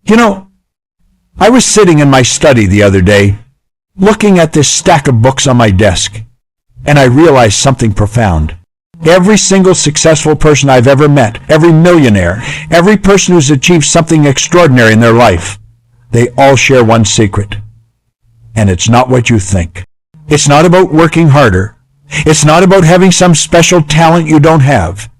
You know, I was sitting in my study the other day, looking at this stack of books on my desk, and I realized something profound. Every single successful person I've ever met, every millionaire, every person who's achieved something extraordinary in their life, they all share one secret. And it's not what you think. It's not about working harder. It's not about having some special talent you don't have.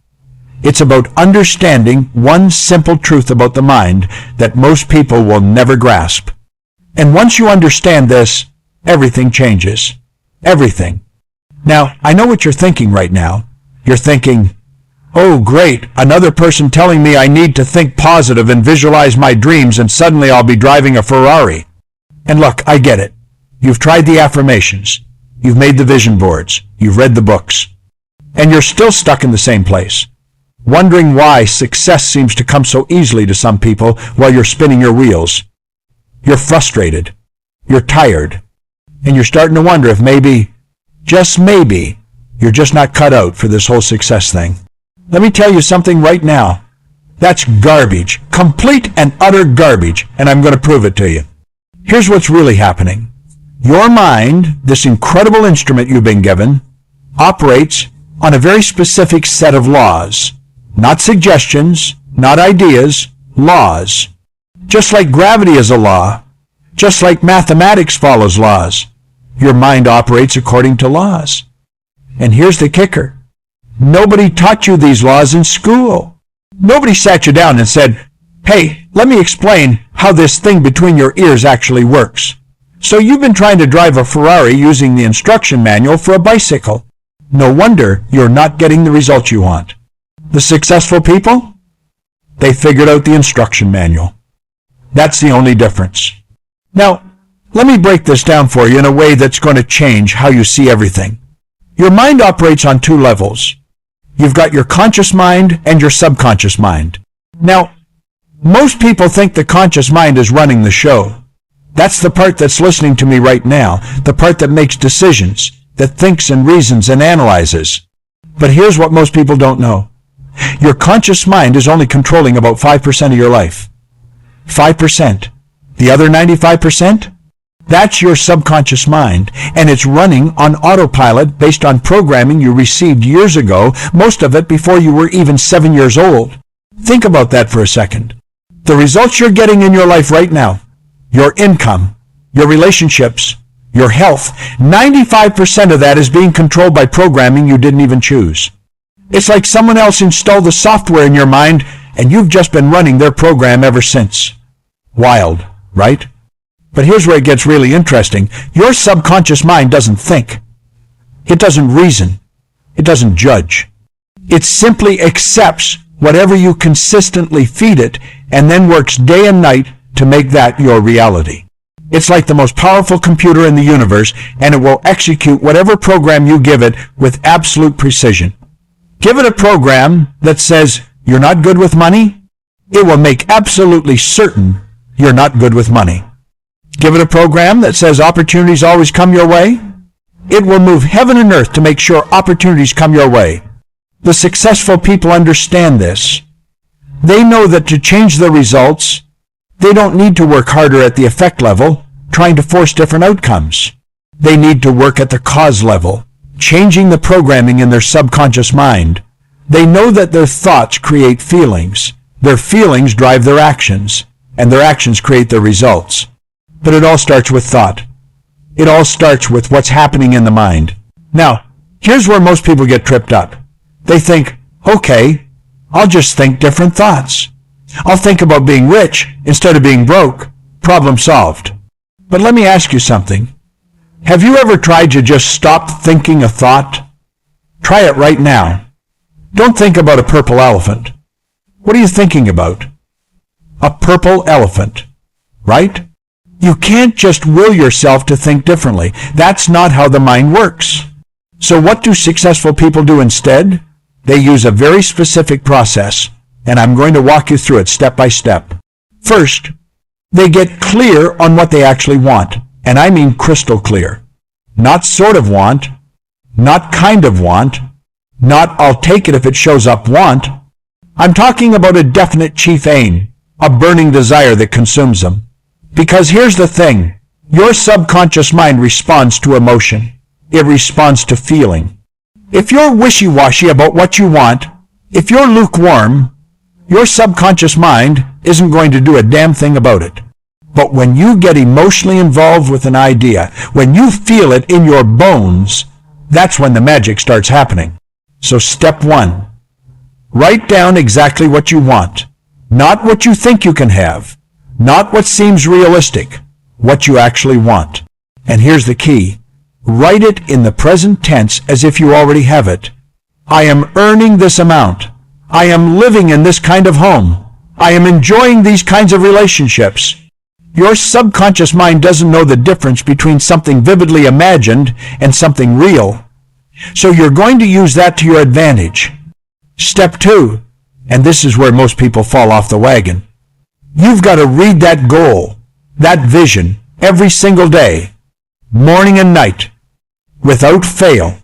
It's about understanding one simple truth about the mind that most people will never grasp. And once you understand this, everything changes. Everything. Now, I know what you're thinking right now. You're thinking, oh great, another person telling me I need to think positive and visualize my dreams and suddenly I'll be driving a Ferrari. And look, I get it. You've tried the affirmations. You've made the vision boards. You've read the books. And you're still stuck in the same place, wondering why success seems to come so easily to some people while you're spinning your wheels. You're frustrated. You're tired. And you're starting to wonder if maybe, just maybe, you're just not cut out for this whole success thing. Let me tell you something right now. That's garbage. Complete and utter garbage. And I'm going to prove it to you. Here's what's really happening. Your mind, this incredible instrument you've been given, operates on a very specific set of laws. Not suggestions, not ideas, laws. Just like gravity is a law, just like mathematics follows laws, your mind operates according to laws. And here's the kicker. Nobody taught you these laws in school. Nobody sat you down and said, hey, let me explain how this thing between your ears actually works. So you've been trying to drive a Ferrari using the instruction manual for a bicycle. No wonder you're not getting the results you want. The successful people? They figured out the instruction manual. That's the only difference. Now, let me break this down for you in a way that's going to change how you see everything. Your mind operates on two levels. You've got your conscious mind and your subconscious mind. Now, most people think the conscious mind is running the show. That's the part that's listening to me right now, the part that makes decisions, that thinks and reasons and analyzes. But here's what most people don't know. Your conscious mind is only controlling about 5% of your life. 5%. The other 95%? That's your subconscious mind, and it's running on autopilot based on programming you received years ago, most of it before you were even 7 years old. Think about that for a second. The results you're getting in your life right now, your income, your relationships, your health, 95% of that is being controlled by programming you didn't even choose. It's like someone else installed the software in your mind, and you've just been running their program ever since. Wild, right? But here's where it gets really interesting. Your subconscious mind doesn't think. It doesn't reason. It doesn't judge. It simply accepts whatever you consistently feed it and then works day and night to make that your reality. It's like the most powerful computer in the universe, and it will execute whatever program you give it with absolute precision. Give it a program that says you're not good with money, it will make absolutely certain you're not good with money. Give it a program that says opportunities always come your way, it will move heaven and earth to make sure opportunities come your way. The successful people understand this. They know that to change the results, they don't need to work harder at the effect level, trying to force different outcomes. They need to work at the cause level, changing the programming in their subconscious mind. They know that their thoughts create feelings. Their feelings drive their actions, and their actions create their results. But it all starts with thought. It all starts with what's happening in the mind. Now, here's where most people get tripped up. They think, okay, I'll just think different thoughts. I'll think about being rich instead of being broke. Problem solved. But let me ask you something. Have you ever tried to just stop thinking a thought? Try it right now. Don't think about a purple elephant. What are you thinking about? A purple elephant, right? You can't just will yourself to think differently. That's not how the mind works. So what do successful people do instead? They use a very specific process, and I'm going to walk you through it step by step. First, they get clear on what they actually want, and I mean crystal clear. Not sort of want, not kind of want, not I'll take it if it shows up want. I'm talking about a definite chief aim, a burning desire that consumes them. Because here's the thing, your subconscious mind responds to emotion. It responds to feeling. If you're wishy-washy about what you want, if you're lukewarm, your subconscious mind isn't going to do a damn thing about it. But when you get emotionally involved with an idea, when you feel it in your bones, that's when the magic starts happening. So step 1, write down exactly what you want. Not what you think you can have. Not what seems realistic. What you actually want. And here's the key. Write it in the present tense as if you already have it. I am earning this amount. I am living in this kind of home. I am enjoying these kinds of relationships. Your subconscious mind doesn't know the difference between something vividly imagined and something real. So you're going to use that to your advantage. Step 2, and this is where most people fall off the wagon. You've got to read that goal, that vision, every single day, morning and night, without fail.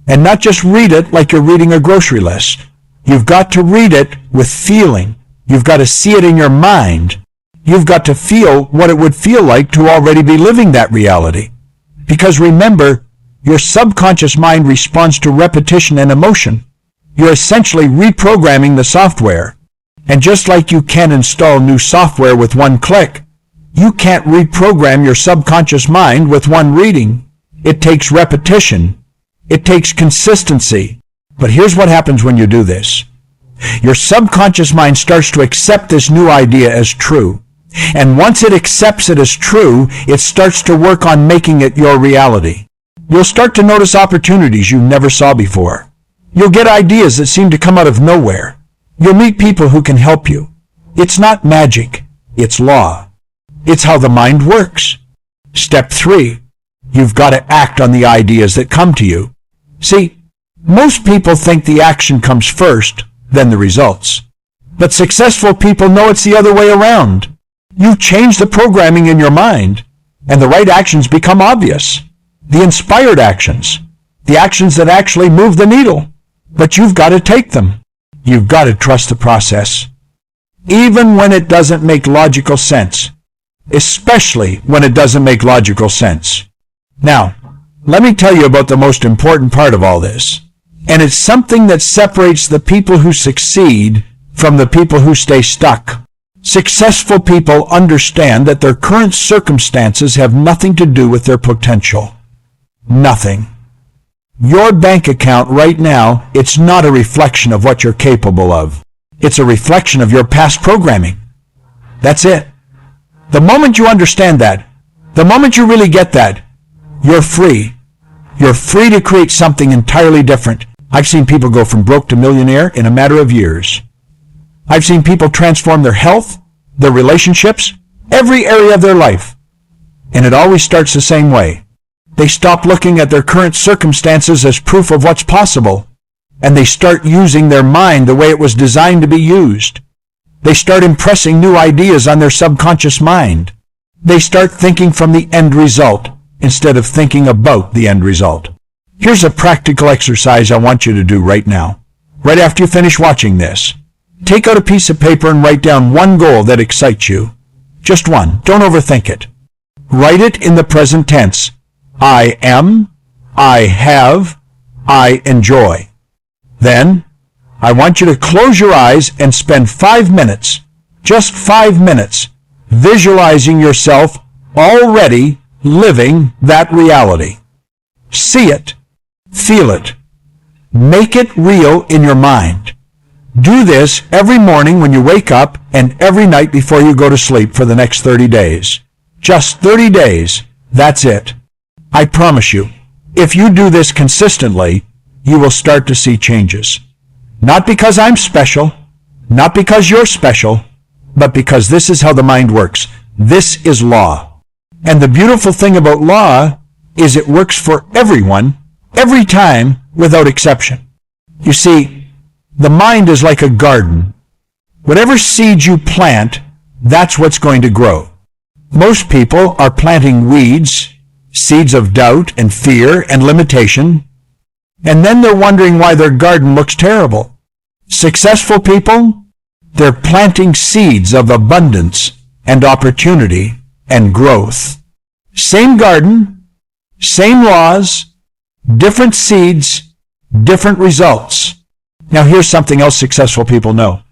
And not just read it like you're reading a grocery list. You've got to read it with feeling. You've got to see it in your mind. You've got to feel what it would feel like to already be living that reality. Because remember, your subconscious mind responds to repetition and emotion. You're essentially reprogramming the software. And just like you can't install new software with one click, you can't reprogram your subconscious mind with one reading. It takes repetition. It takes consistency. But here's what happens when you do this. Your subconscious mind starts to accept this new idea as true. And once it accepts it as true, it starts to work on making it your reality. You'll start to notice opportunities you never saw before. You'll get ideas that seem to come out of nowhere. You'll meet people who can help you. It's not magic. It's law. It's how the mind works. Step 3. You've got to act on the ideas that come to you. See, most people think the action comes first, then the results. But successful people know it's the other way around. You change the programming in your mind, and the right actions become obvious. The inspired actions. The actions that actually move the needle. But you've got to take them. You've got to trust the process. Even when it doesn't make logical sense. Especially when it doesn't make logical sense. Now, let me tell you about the most important part of all this. And it's something that separates the people who succeed from the people who stay stuck. Successful people understand that their current circumstances have nothing to do with their potential. Nothing. Your bank account right now, it's not a reflection of what you're capable of. It's a reflection of your past programming. That's it. The moment you understand that, the moment you really get that, you're free. You're free to create something entirely different. I've seen people go from broke to millionaire in a matter of years. I've seen people transform their health, their relationships, every area of their life. And it always starts the same way. They stop looking at their current circumstances as proof of what's possible, and they start using their mind the way it was designed to be used. They start impressing new ideas on their subconscious mind. They start thinking from the end result instead of thinking about the end result. Here's a practical exercise I want you to do right now. Right after you finish watching this, take out a piece of paper and write down one goal that excites you. Just one. Don't overthink it. Write it in the present tense. I am, I have, I enjoy. Then, I want you to close your eyes and spend 5 minutes, just 5 minutes, visualizing yourself already living that reality. See it. Feel it. Make it real in your mind. Do this every morning when you wake up and every night before you go to sleep for the next 30 days. Just 30 days. That's it. I promise you, if you do this consistently, you will start to see changes. Not because I'm special, not because you're special, but because this is how the mind works. This is law. And the beautiful thing about law is it works for everyone, every time, without exception. You see, the mind is like a garden. Whatever seed you plant, that's what's going to grow. Most people are planting weeds, seeds of doubt and fear and limitation, and then they're wondering why their garden looks terrible. Successful people, They're planting seeds of abundance and opportunity and growth. Same garden, same laws, different seeds, different results. Now here's something else successful people know.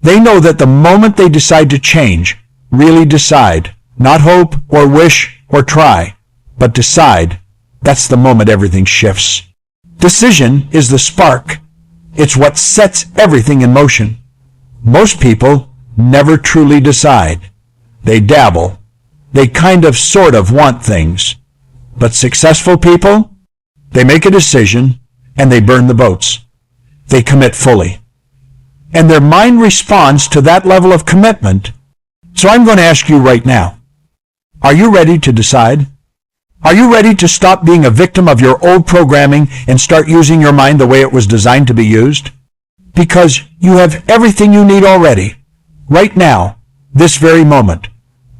They know that the moment they decide to change, really decide, not hope or wish or try, but decide, that's the moment everything shifts. Decision is the spark. It's what sets everything in motion. Most people never truly decide. They dabble. They kind of sort of want things. But successful people, they make a decision and they burn the boats. They commit fully. And their mind responds to that level of commitment. So I'm going to ask you right now, are you ready to decide? Are you ready to stop being a victim of your old programming and start using your mind the way it was designed to be used? Because you have everything you need already, right now, this very moment.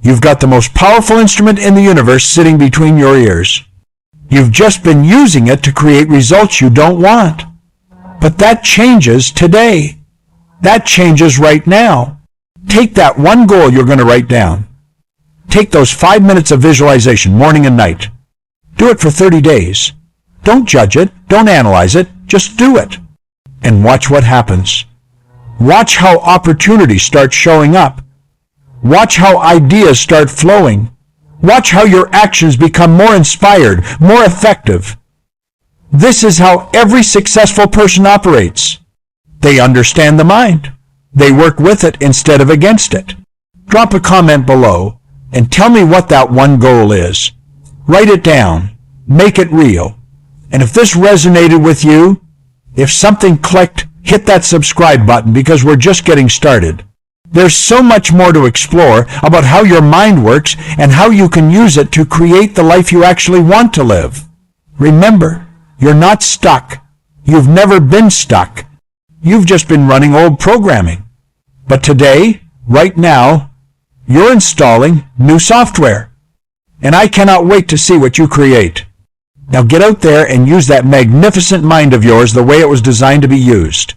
You've got the most powerful instrument in the universe sitting between your ears. You've just been using it to create results you don't want. But that changes today. That changes right now. Take that one goal you're going to write down. Take those 5 minutes of visualization, morning and night. Do it for 30 days. Don't judge it. Don't analyze it. Just do it. And watch what happens. Watch how opportunities start showing up. Watch how ideas start flowing. Watch how your actions become more inspired, more effective. This is how every successful person operates. They understand the mind. They work with it instead of against it. Drop a comment below and tell me what that one goal is. Write it down. Make it real. And if this resonated with you, if something clicked, hit that subscribe button because we're just getting started. There's so much more to explore about how your mind works and how you can use it to create the life you actually want to live. Remember, you're not stuck. You've never been stuck. You've just been running old programming. But today, right now, you're installing new software. And I cannot wait to see what you create. Now get out there and use that magnificent mind of yours the way it was designed to be used.